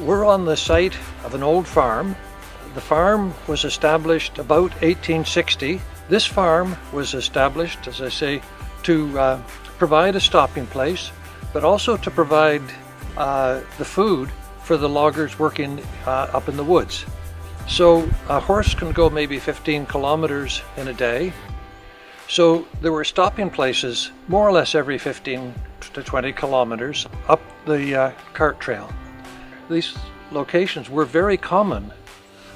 We're on the site of an old farm. The farm was established about 1860. This farm was established, as I say, to provide a stopping place, but also to provide the food for the loggers working up in the woods. So a horse can go maybe 15 kilometers in a day. So there were stopping places more or less every 15 to 20 kilometers up the cart trail. These locations were very common.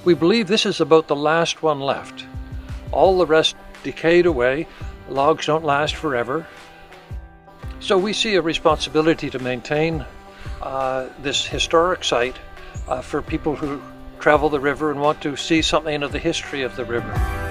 We believe this is about the last one left. All the rest decayed away. Logs don't last forever. So we see a responsibility to maintain this historic site for people who travel the river and want to see something of the history of the river.